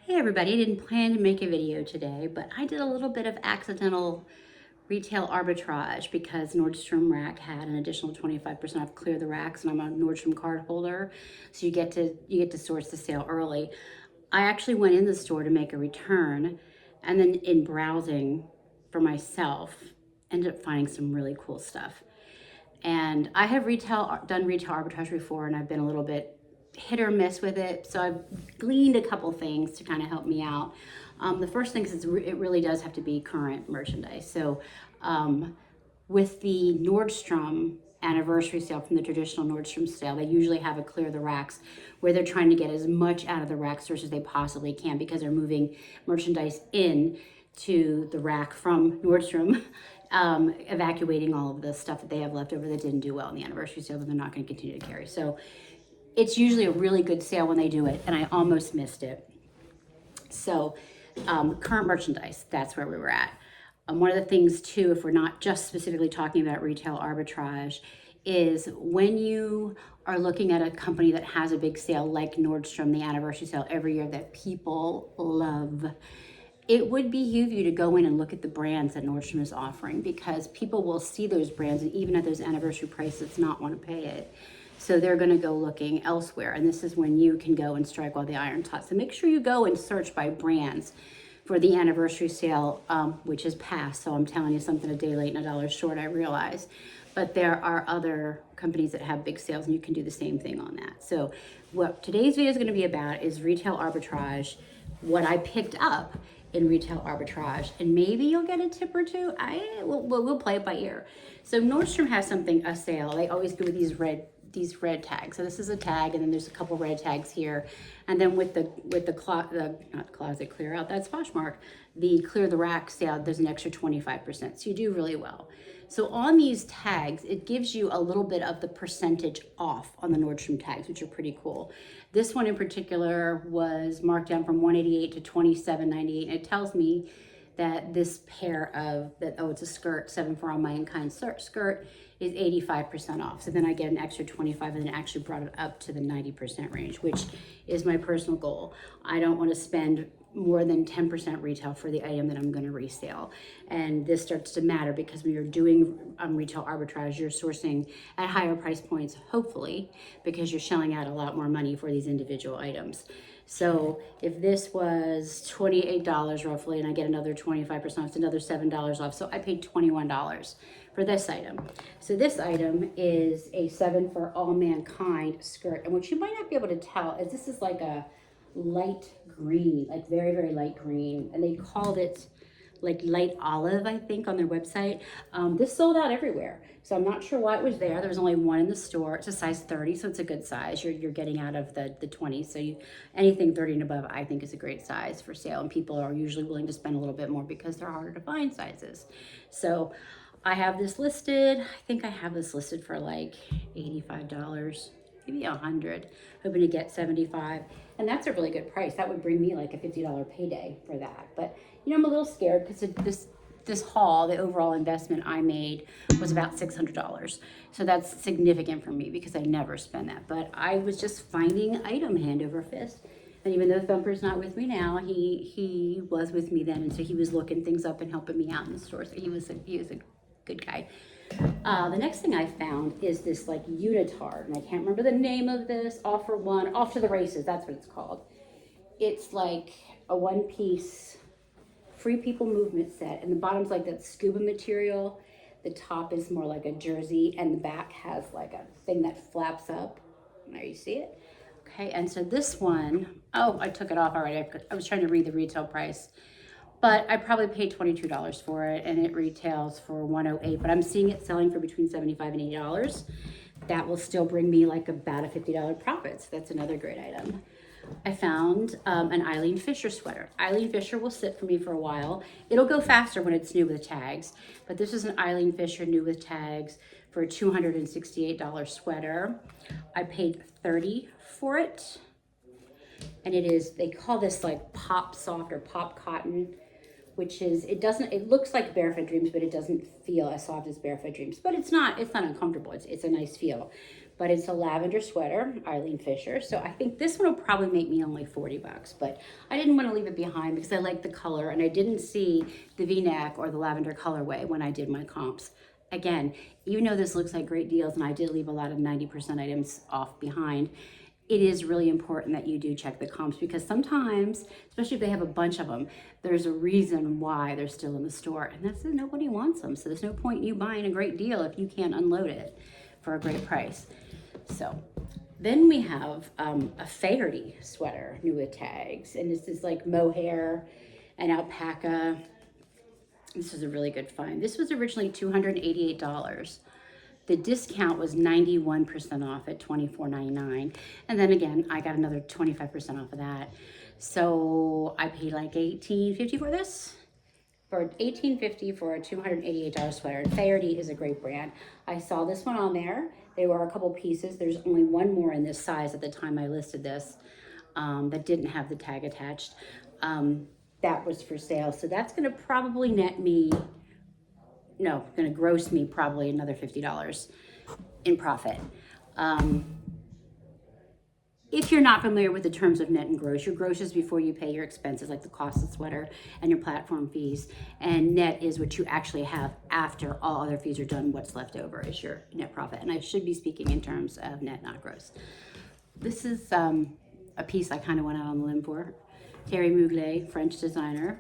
Hey everybody, I didn't plan to make a video today, but I did a little bit of accidental retail arbitrage because Nordstrom Rack had an additional 25% off clear the racks, and I'm a Nordstrom card holder, so you get to source the sale early. I actually went in the store to make a return, and then in browsing for myself, ended up finding some really cool stuff. And I have done retail arbitrage before, and I've been a little bit hit or miss with it. So I've gleaned a couple things to kind of help me out. The first thing is it really does have to be current merchandise. So with the Nordstrom anniversary sale from the traditional Nordstrom sale, they usually have a clear the racks where they're trying to get as much out of the rack stores as they possibly can because they're moving merchandise in to the rack from Nordstrom, evacuating all of the stuff that they have left over that didn't do well in the anniversary sale that they're not going to continue to carry. So it's usually a really good sale when they do it, and I almost missed it. So current merchandise, that's where we were at. One of the things too, if we're not just specifically talking about retail arbitrage, is when you are looking at a company that has a big sale like Nordstrom, the anniversary sale every year that people love, it would behoove you to go in and look at the brands that Nordstrom is offering, because people will see those brands and even at those anniversary prices not want to pay it. So they're going to go looking elsewhere. And this is when you can go and strike while the iron's hot. So make sure you go and search by brands for the anniversary sale, which is past. So I'm telling you something a day late and a dollar short, I realize. But there are other companies that have big sales and you can do the ssame thing on that. So what today's video is going to be about is retail arbitrage, what I picked up in retail arbitrage, and maybe you'll get a tip or two. We'll play it by ear. So Nordstrom has a sale. They always go with these red tags. So this is a tag, and then there's a couple red tags here, and then with the not closet clear out, that's Poshmark, the clear the rack sale, there's an extra 25%. So you do really well. So on these tags, it gives you a little bit of the percentage off on the Nordstrom tags, which are pretty cool. This one in particular was marked down from $188 to $27.98, and it tells me that this pair of it's a skirt, 7/4 on my in-kind skirt, is 85% off. So then I get an extra 25, and then actually brought it up to the 90% range, which is my personal goal. I don't want to spend more than 10% retail for the item that I'm going to resale. And this starts to matter because when you're doing retail arbitrage, you're sourcing at higher price points, hopefully, because you're shelling out a lot more money for these individual items. So if this was $28 roughly, and I get another 25% off, it's another $7 off. So I paid $21 for this item. So this item is a 7 for All Mankind skirt. And what you might not be able to tell is this is like a light green, like very, very light green. And they called it like light olive, I think, on their website. This sold out everywhere. So I'm not sure why it was there. There was only one in the store. It's a size 30, so it's a good size. You're getting out of the 20. So anything 30 and above, I think, is a great size for sale. And people are usually willing to spend a little bit more because they're harder to find sizes. So I have this listed. I think I have this listed for like $85, maybe $100, hoping to get 75. And that's a really good price. That would bring me like a $50 payday for that. But I'm a little scared because this haul, the overall investment I made was about $600. So that's significant for me because I never spend that. But I was just finding item hand over fist. And even though Thumper's not with me now, he was with me then. And so he was looking things up and helping me out in the store. So he was a good guy. The next thing I found is this like unitard, and I can't remember the name of this. Off to the races, that's what it's called. It's like a one-piece Free People movement set, and the bottom's like that scuba material. The top is more like a jersey, and the back has like a thing that flaps up. There, you see it? Okay, and so this one, I took it off already. I was trying to read the retail price. But I probably paid $22 for it, and it retails for $108. But I'm seeing it selling for between $75 and $80. That will still bring me like about a $50 profit. So that's another great item. I found an Eileen Fisher sweater. Eileen Fisher will sit for me for a while. It'll go faster when it's new with tags. But this is an Eileen Fisher new with tags for a $268 sweater. I paid $30 for it. And they call this like pop soft or pop cotton, which is, it looks like Barefoot Dreams, but it doesn't feel as soft as Barefoot Dreams. But it's not uncomfortable. It's a nice feel. but it's a lavender sweater, Eileen Fisher. So I think this one will probably make me only 40 bucks, but I didn't want to leave it behind because I like the color and I didn't see the V-neck or the lavender colorway when I did my comps. Again, even though this looks like great deals and I did leave a lot of 90% items off behind, it is really important that you do check the comps because sometimes, especially if they have a bunch of them, there's a reason why they're still in the store, and that's that nobody wants them. So there's no point in you buying a great deal if you can't unload it for a great price. So then we have a Faherty sweater, new with tags, and this is like mohair and alpaca. This is a really good find. This was originally $288. The discount was 91% off at $24.99. And then again, I got another 25% off of that. So I paid like $18.50 for this. For $18.50 for a $288 sweater. And Faherty is a great brand. I saw this one on there. There were a couple pieces. There's only one more in this size at the time I listed this that didn't have the tag attached. That was for sale. So that's gonna probably net me, no, gonna gross me probably another $50 in profit. If you're not familiar with the terms of net and gross, your gross is before you pay your expenses like the cost of the sweater and your platform fees, and net is what you actually have after all other fees are done. What's left over is your net profit, and I should be speaking in terms of net, not gross. This is a piece I kind of went out on the limb for. Thierry Mugler, French designer.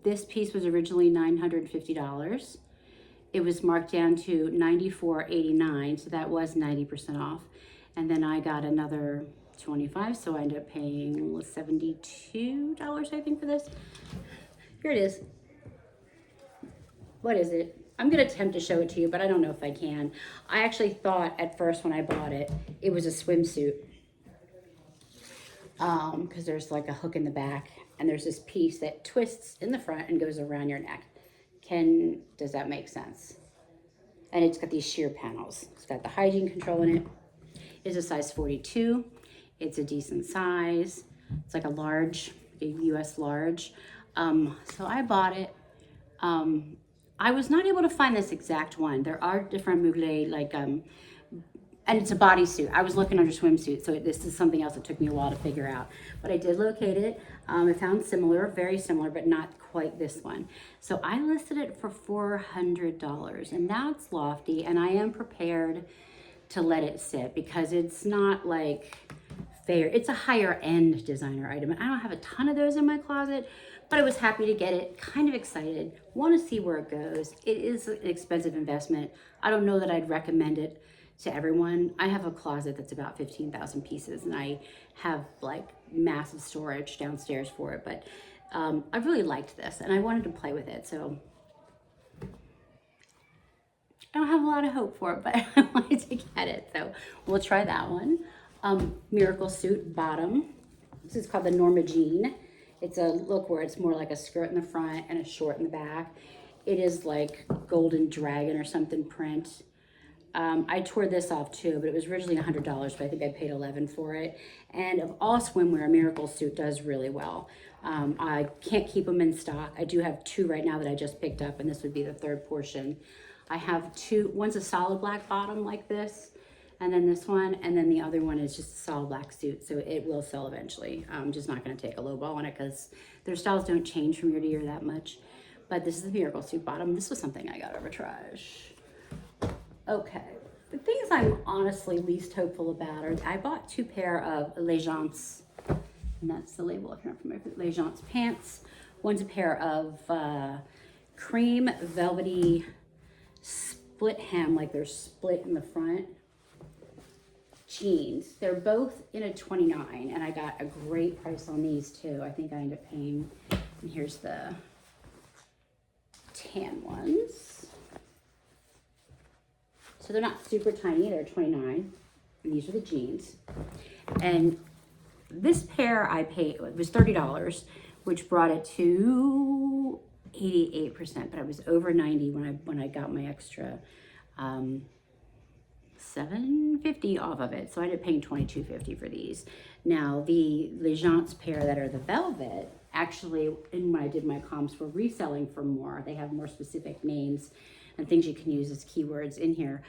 This piece was originally $950. It was marked down to $94.89, so that was 90% off. And then I got another 25, so I ended up paying $72, I think, for this. Here it is. What is it? I'm gonna attempt to show it to you, but I don't know if I can. I actually thought at first when I bought it, it was a swimsuit. Because there's like a hook in the back, and there's this piece that twists in the front and goes around your neck. Does that make sense? And it's got these sheer panels. It's got the hygiene control in it. It's a size 42. It's a decent size. It's like a large, a US large. So I bought it. I was not able to find this exact one. There are different Mugler, like, and it's a bodysuit. I was looking under swimsuit, so this is something else that took me a while to figure out. But I did locate it. I found similar, very similar, but not quite this one. So I listed it for $400, and that's lofty, and I am prepared to let it sit because it's not like fair. It's a higher end designer item. I don't have a ton of those in my closet, but I was happy to get it, kind of excited, want to see where it goes. It is an expensive investment. I don't know that I'd recommend it to everyone. I have a closet that's about 15,000 pieces, and I have like massive storage downstairs for it, but I really liked this and I wanted to play with it. So I don't have a lot of hope for it, but I wanted to get it. So we'll try that one. Miracle Suit bottom. This is called the Norma Jean. It's a look where it's more like a skirt in the front and a short in the back. It is like golden dragon or something print. I tore this off too, but it was originally $100, but I think I paid $11 for it. And of all swimwear, a Miracle Suit does really well. I can't keep them in stock. I do have two right now that I just picked up, and this would be the third portion. I have two. One's a solid black bottom like this, and then this one, and then the other one is just a solid black suit, so it will sell eventually. I'm just not going to take a low ball on it because their styles don't change from year to year that much. But this is the Miracle Suit bottom. This was something I got arbitrage. Okay, the things I'm honestly least hopeful about are I bought two pair of Legence, and that's the label if you're not familiar with Legence pants. One's a pair of cream velvety split hem, like they're split in the front, jeans. They're both in a 29, and I got a great price on these too. I think I ended up paying, and here's the tan ones. So they're not super tiny, they're 29, and these are the jeans. And this pair I paid, it was $30, which brought it to 88%, but I was over 90 when I got my extra $7.50 off of it. So I ended up paying $22.50 for these. Now the Legence pair that are the velvet, actually, when I did my comps, were reselling for more. They have more specific names and things you can use as keywords in here.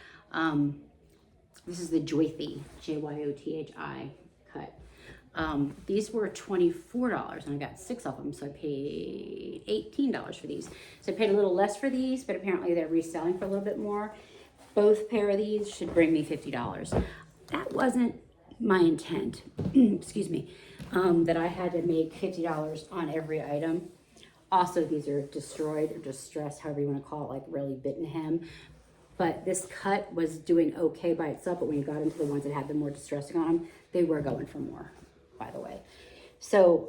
This is the Joythi, Jyothi cut. These were $24 and I got 6 of them, so I paid $18 for these. So I paid a little less for these, but apparently they're reselling for a little bit more. Both pair of these should bring me $50. That wasn't my intent, excuse me, that I had to make $50 on every item. Also, these are destroyed or distressed, however you want to call it, like really bitten hem. But this cut was doing okay by itself, but when you got into the ones that had the more distressing on them, they were going for more, by the way. So,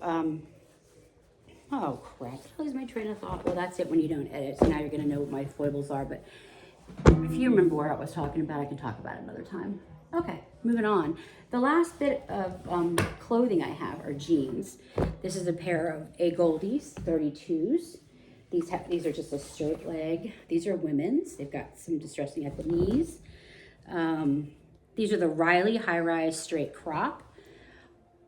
oh crap, that was my train of thought. Well, that's it when you don't edit, so now you're gonna know what my foibles are, but if you remember where I was talking about, I can talk about it another time. Okay, moving on. The last bit of clothing I have are jeans. This is a pair of A Goldies, 32s. These are just a straight leg. These are women's. They've got some distressing at the knees. These are the Riley High Rise Straight Crop.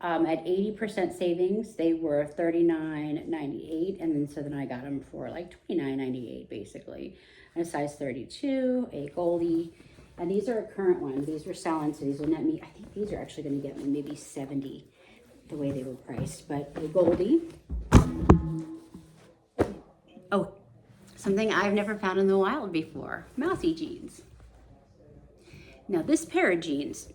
At 80% savings, they were $39.98, and then I got them for like $29.98 basically. And a size 32, A Goldie. And these are a current one. These were selling, so these will net me, I think these are actually going to get me maybe 70 the way they were priced. But A Goldie. Oh, something I've never found in the wild before. Mousy jeans. Now this pair of jeans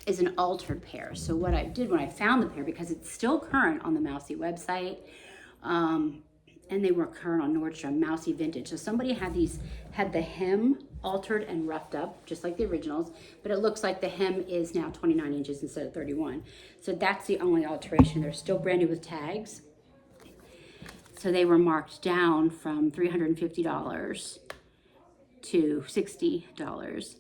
is an altered pair. So what I did when I found the pair, because it's still current on the Mousy website, and they were current on Nordstrom, Mousy Vintage. So somebody had the hem altered and roughed up, just like the originals, but it looks like the hem is now 29 inches instead of 31. So that's the only alteration. They're still brand new with tags. So they were marked down from $350 to $60.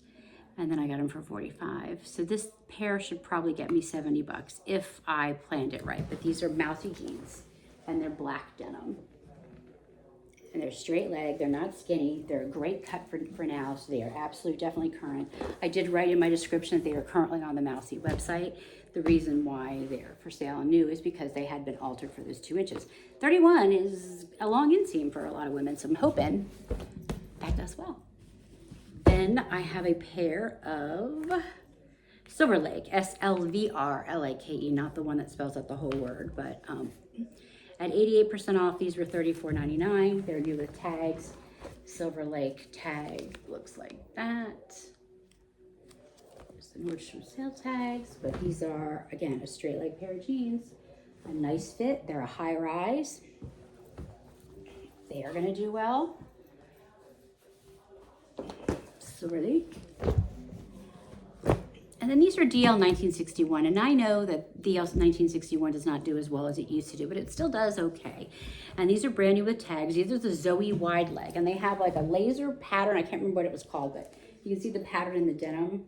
And then I got them for $45. So this pair should probably get me $70 if I planned it right. But these are Mousy jeans and they're black denim. And they're straight leg, they're not skinny, they're a great cut for now, so they are absolutely definitely current. I did write in my description that they are currently on the Mousy website. The reason why they're for sale and new is because they had been altered for those 2 inches. 31 is a long inseam for a lot of women, so I'm hoping that does well. Then I have a pair of Silver Lake, SLVRLAKE, not the one that spells out the whole word, but at 88% off, these were $34.99. They're new with tags. Silver Lake tag looks like that. There's the Nordstrom sale tags, but these are, again, a straight leg pair of jeans. A nice fit. They're a high rise. They are gonna do well. Silver Lake. And then these are DL 1961, and I know that DL 1961 does not do as well as it used to do, but it still does okay. And these are brand new with tags. These are the Zoe wide leg, and they have like a laser pattern. I can't remember what it was called, but you can see the pattern in the denim.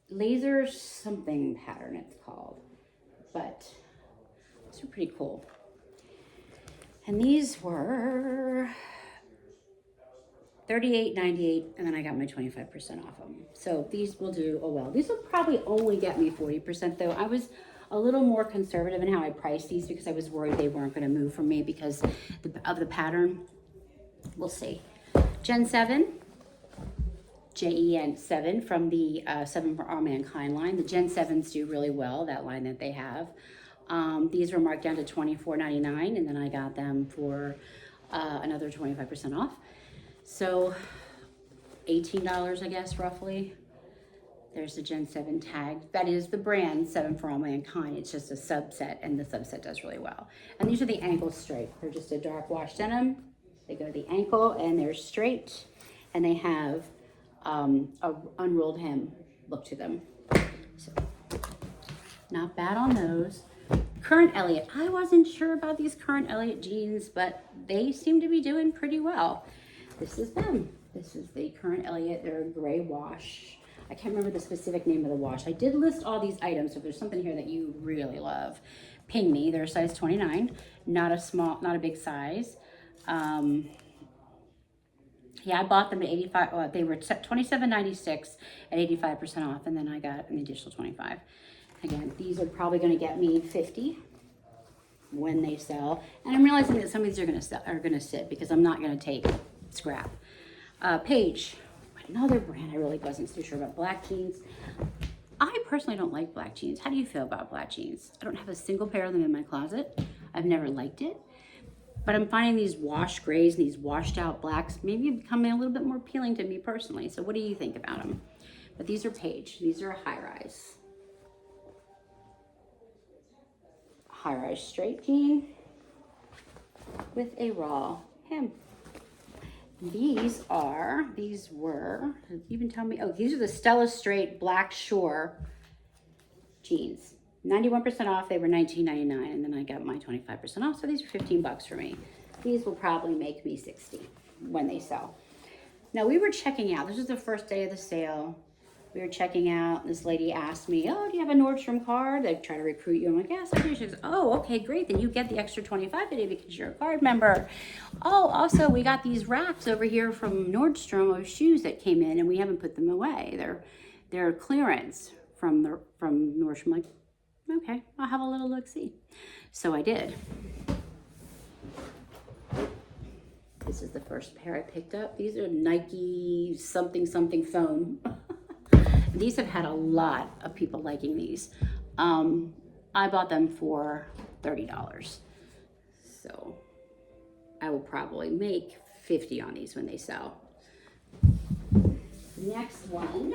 Laser something pattern it's called, but these are pretty cool. And these were $38.98, and then I got my 25% off them. So these will do well. These will probably only get me 40% though. I was a little more conservative in how I priced these because I was worried they weren't going to move for me because of the pattern. We'll see. Gen 7, JEN 7 from the 7 for All Mankind line. The Gen 7s do really well, that line that they have. These were marked down to $24.99, and then I got them for another 25% off. So $18, I guess, roughly. There's the Gen 7 tag. That is the brand 7 for All Mankind. It's just a subset, and the subset does really well. And these are the ankle straight. They're just a dark wash denim. They go to the ankle, and they're straight, and they have a unrolled hem look to them. So not bad on those. Current Elliott. I wasn't sure about these Current Elliott jeans, but they seem to be doing pretty well. This is them. This is the Current Elliott. They're a gray wash. I can't remember the specific name of the wash. I did list all these items, so if there's something here that you really love, ping me. They're size 29, not a big size. Yeah, I bought them at 85. Oh, they were $27.96 at 85% off, and then I got an additional 25. Again, these are probably going to get me 50 when they sell, and I'm realizing that some of these are going to sit because I'm not going to take scrap. Paige, what another brand I really wasn't too sure about, black jeans. I personally don't like black jeans. How do you feel about black jeans? I don't have a single pair of them in my closet. I've never liked it. But I'm finding these washed grays and these washed out blacks maybe becoming a little bit more appealing to me personally. So what do you think about them? But these are Paige. These are a high-rise. High-rise straight jean with a raw hem. These were, even tell me, oh, these are the Stella Straight Black Shore jeans. 91% off, they were $19.99, and then I got my 25% off, so these are 15 bucks for me. These will probably make me 60 when they sell. Now, we were checking out. This was the first day of the sale. We were checking out. This lady asked me, oh, do you have a Nordstrom card? They try to recruit you. I'm like, yes, I do. She goes, oh, okay, great. Then you get the extra 25 today because you're a card member. Oh, also, we got these racks over here from Nordstrom of shoes that came in, and we haven't put them away. They're clearance from Nordstrom. I'm like, okay, I'll have a little look-see. So I did. This is the first pair I picked up. These are Nike something foam. These have had a lot of people liking these. I bought them for $30. So I will probably make 50 on these when they sell. Next one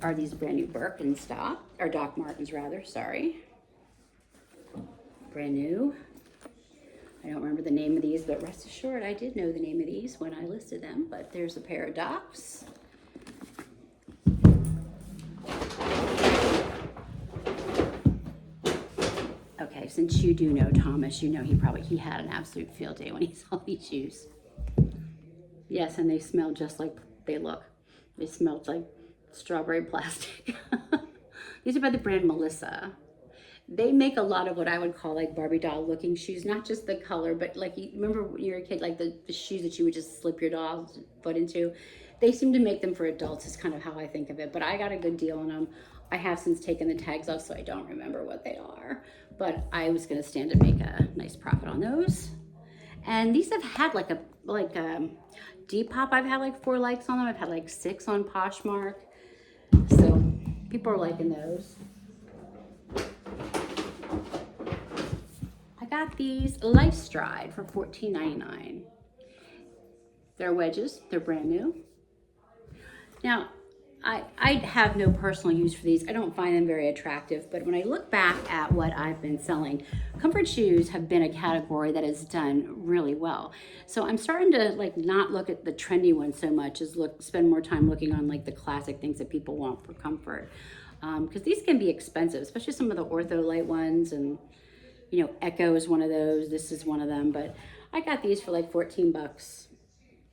are these brand new Birkenstock, or Doc Martens rather, sorry. Brand new. I don't remember the name of these, but rest assured I did know the name of these when I listed them, but there's a pair of Docs. Okay, since you do know Thomas, you know he had an absolute field day when he saw these shoes. Yes, and they smell just like they look. They smelled like strawberry plastic. These are by the brand Melissa. They make a lot of what I would call like Barbie doll looking shoes, not just the color, but like, you remember when you were a kid, like the shoes that you would just slip your doll's foot into? They seem to make them for adults is kind of how I think of it, but I got a good deal on them. I have since taken the tags off, so I don't remember what they are, but I was gonna stand to make a nice profit on those. And these have had like Depop, I've had like 4 likes on them. I've had like 6 on Poshmark. So people are liking those. I got these LifeStride for $14.99. They're wedges, they're brand new. Now, I have no personal use for these. I don't find them very attractive, but when I look back at what I've been selling, comfort shoes have been a category that has done really well. So I'm starting to like not look at the trendy ones so much as spend more time looking on like the classic things that people want for comfort. Because these can be expensive, especially some of the Ortholite ones, and you know, Echo is one of those. This is one of them, but I got these for like 14 bucks.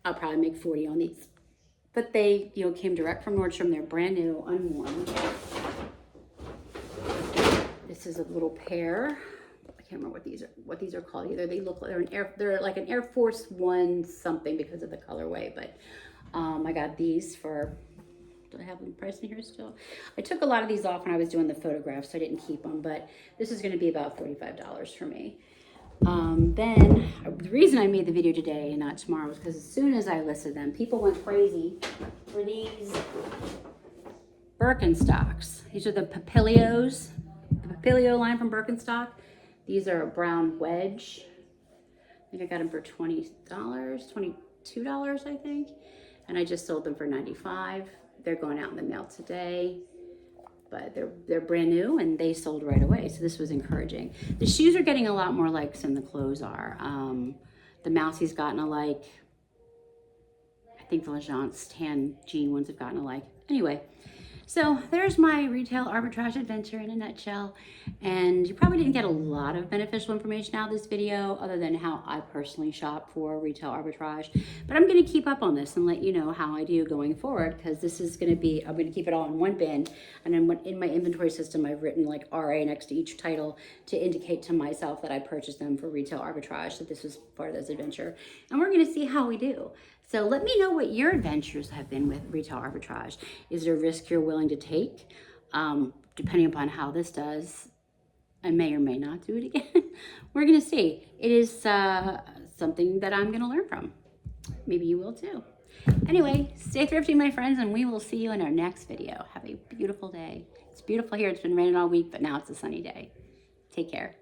I'll probably make 40 on these. But they, you know, came direct from Nordstrom. They're brand new, unworn. This is a little pair. I can't remember what these are called either. They look like they're like an Air Force One something because of the colorway. But I got these for. Do I have the price in here still? I took a lot of these off when I was doing the photographs, so I didn't keep them. But this is going to be about $45 for me. Then the reason I made the video today and not tomorrow was because as soon as I listed them, people went crazy for these Birkenstocks. These are the Papilios, the Papilio line from Birkenstock. These are a brown wedge. I think I got them for $20, $22, I think. And I just sold them for $95. They're going out in the mail today. But they're brand new and they sold right away. So this was encouraging. The shoes are getting a lot more likes than the clothes are. The Mousie's gotten a like. I think the Legence tan jean ones have gotten a like. Anyway, so there's my retail arbitrage adventure in a nutshell. And you probably didn't get a lot of beneficial information out of this video other than how I personally shop for retail arbitrage. But I'm gonna keep up on this and let you know how I do going forward, because this is gonna be, I'm gonna keep it all in one bin. And then in my inventory system, I've written like RA next to each title to indicate to myself that I purchased them for retail arbitrage, that this was part of this adventure. And we're gonna see how we do. So let me know what your adventures have been with retail arbitrage. Is there a risk you're willing to take? Depending upon how this does, I may or may not do it again. We're gonna see. It is something that I'm gonna learn from. Maybe you will too. Anyway, stay thrifty, my friends, and we will see you in our next video. Have a beautiful day. It's beautiful here. It's been raining all week, but now it's a sunny day. Take care.